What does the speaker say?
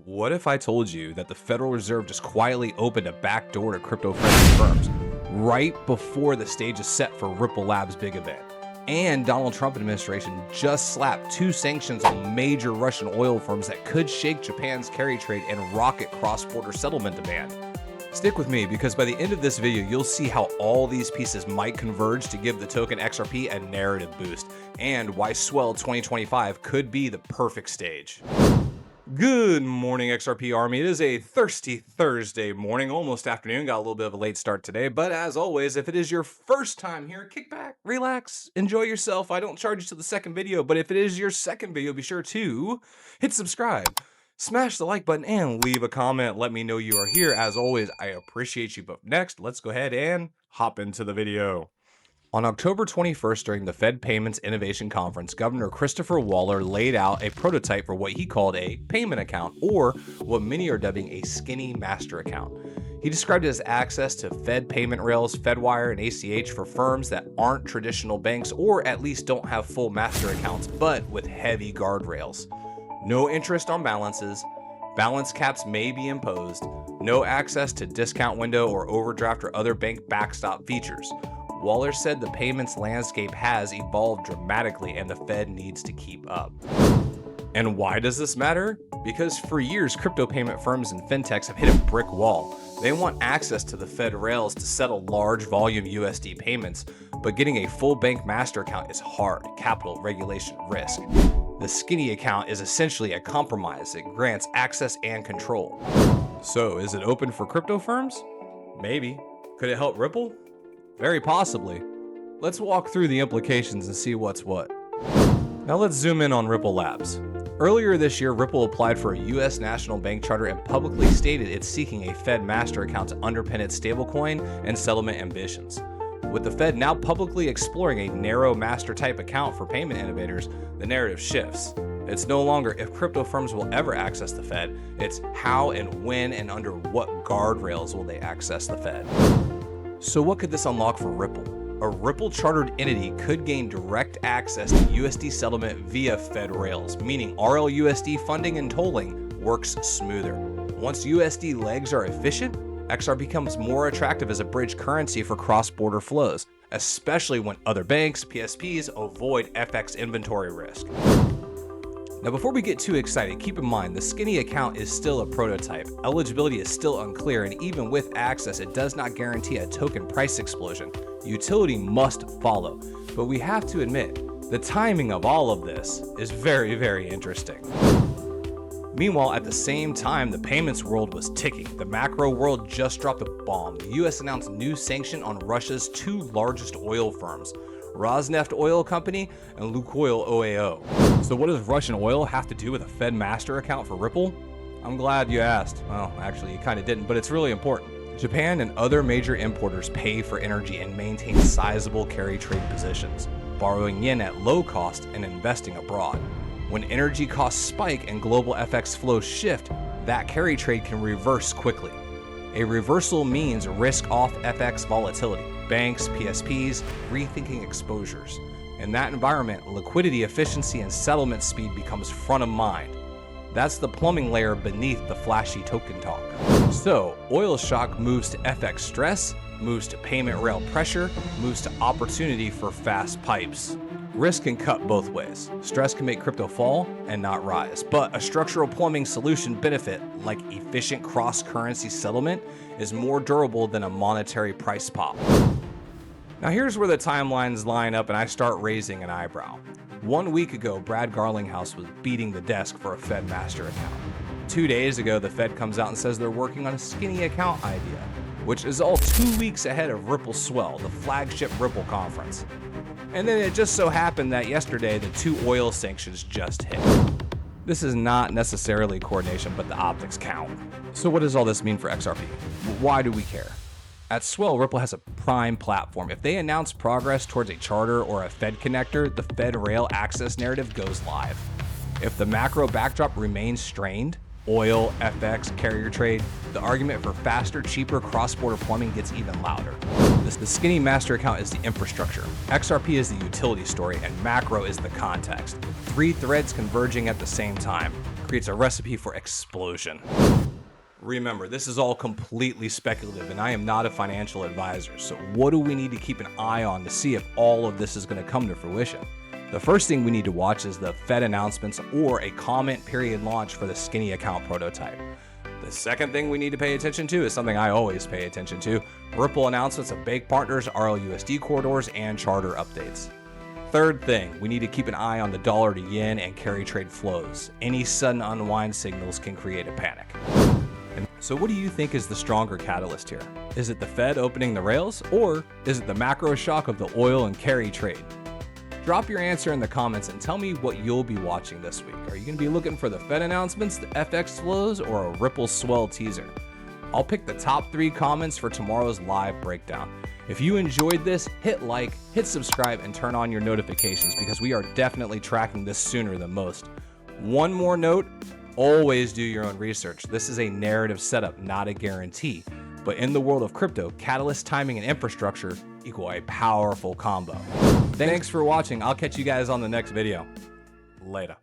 What if I told you that the Federal Reserve just quietly opened a back door to crypto-friendly firms right before the stage is set for Ripple Labs' big event? And Donald Trump administration just slapped 2 sanctions on major Russian oil firms that could shake Japan's carry trade and rocket cross-border settlement demand. Stick with me because by the end of this video, you'll see how all these pieces might converge to give the token XRP a narrative boost, and why Swell 2025 could be the perfect stage. Good morning, XRP Army. It is a thirsty Thursday morning, almost afternoon. Got a little bit of a late start today, but as always, if it is your first time here, kick back, relax, enjoy yourself. I don't charge you to the second video, but if it is your second video, be sure to hit subscribe, smash the like button, and leave a comment. Let me know you are here. As always, I appreciate you. But next, let's go ahead and hop into the video. On October 21st, during the Fed Payments Innovation Conference, Governor Christopher Waller laid out a prototype for what he called a payment account, or what many are dubbing a skinny master account. He described it as access to Fed payment rails, FedWire, and ACH for firms that aren't traditional banks or at least don't have full master accounts, but with heavy guardrails. No interest on balances, balance caps may be imposed, no access to discount window or overdraft or other bank backstop features. Waller said the payments landscape has evolved dramatically and the Fed needs to keep up. And why does this matter? Because for years, crypto payment firms and fintechs have hit a brick wall. They want access to the Fed rails to settle large volume USD payments, but getting a full bank master account is hard, capital, regulation, risk. The skinny account is essentially a compromise. It grants access and control. So is it open for crypto firms? Maybe. Could it help Ripple? Very possibly. Let's walk through the implications and see what's what. Now let's zoom in on Ripple Labs. Earlier this year, Ripple applied for a US national bank charter and publicly stated it's seeking a Fed master account to underpin its stablecoin and settlement ambitions. With the Fed now publicly exploring a narrow master type account for payment innovators, the narrative shifts. It's no longer if crypto firms will ever access the Fed, it's how and when and under what guardrails will they access the Fed. So what could this unlock for Ripple? A Ripple chartered entity could gain direct access to USD settlement via Fed rails, meaning RLUSD funding and tolling works smoother. Once USD legs are efficient, XR becomes more attractive as a bridge currency for cross-border flows, especially when other banks, PSPs, avoid FX inventory risk. Now, before we get too excited, keep in mind the skinny account is still a prototype. Eligibility is still unclear, and even with access, it does not guarantee a token price explosion. Utility must follow. But we have to admit, the timing of all of this is very, very interesting. Meanwhile, at the same time, the payments world was ticking. The macro world just dropped a bomb. The US announced new sanction on Russia's 2 largest oil firms, Rosneft Oil Company and Lukoil OAO. So what does Russian oil have to do with a Fed master account for Ripple? I'm glad you asked. Well, actually, you kind of didn't, but it's really important. Japan and other major importers pay for energy and maintain sizable carry trade positions, borrowing yen at low cost and investing abroad. When energy costs spike and global FX flows shift, that carry trade can reverse quickly. A reversal means risk-off FX volatility, banks, PSPs, rethinking exposures. In that environment, liquidity efficiency and settlement speed becomes front of mind. That's the plumbing layer beneath the flashy token talk. So, oil shock moves to FX stress, moves to payment rail pressure, moves to opportunity for fast pipes. Risk can cut both ways. Stress can make crypto fall and not rise, but a structural plumbing solution benefit, like efficient cross-currency settlement, is more durable than a monetary price pop. Now here's where the timelines line up and I start raising an eyebrow. 1 week ago, Brad Garlinghouse was beating the desk for a Fed master account. 2 days ago, the Fed comes out and says they're working on a skinny account idea, which is all 2 weeks ahead of Ripple Swell, the flagship Ripple conference. And then it just so happened that yesterday, the 2 oil sanctions just hit. This is not necessarily coordination, but the optics count. So what does all this mean for XRP? Why do we care? At Swell, Ripple has a prime platform. If they announce progress towards a charter or a Fed connector, the Fed rail access narrative goes live. If the macro backdrop remains strained, oil, FX, carrier trade, the argument for faster, cheaper cross-border plumbing gets even louder. The skinny master account is the infrastructure, XRP is the utility story, and macro is the context. 3 threads converging at the same time. creates a recipe for explosion. Remember, this is all completely speculative and I am not a financial advisor, so what do we need to keep an eye on to see if all of this is going to come to fruition? The first thing we need to watch is the Fed announcements or a comment period launch for the skinny account prototype. The second thing we need to pay attention to is something I always pay attention to: Ripple announcements of bank partners, RLUSD corridors, and charter updates. Third thing, we need to keep an eye on the dollar to yen and carry trade flows. Any sudden unwind signals can create a panic. So what do you think is the stronger catalyst here? Is it the Fed opening the rails, or is it the macro shock of the oil and carry trade? Drop your answer in the comments and tell me what you'll be watching this week. Are you going to be looking for the Fed announcements, the FX flows, or a Ripple Swell teaser? I'll pick the top 3 comments for tomorrow's live breakdown. If you enjoyed this, hit like, hit subscribe, and turn on your notifications because we are definitely tracking this sooner than most. One more note, always do your own research. This is a narrative setup, not a guarantee. But in the world of crypto, catalyst, timing, and infrastructure equal a powerful combo. Thanks for watching. I'll catch you guys on the next video. Later.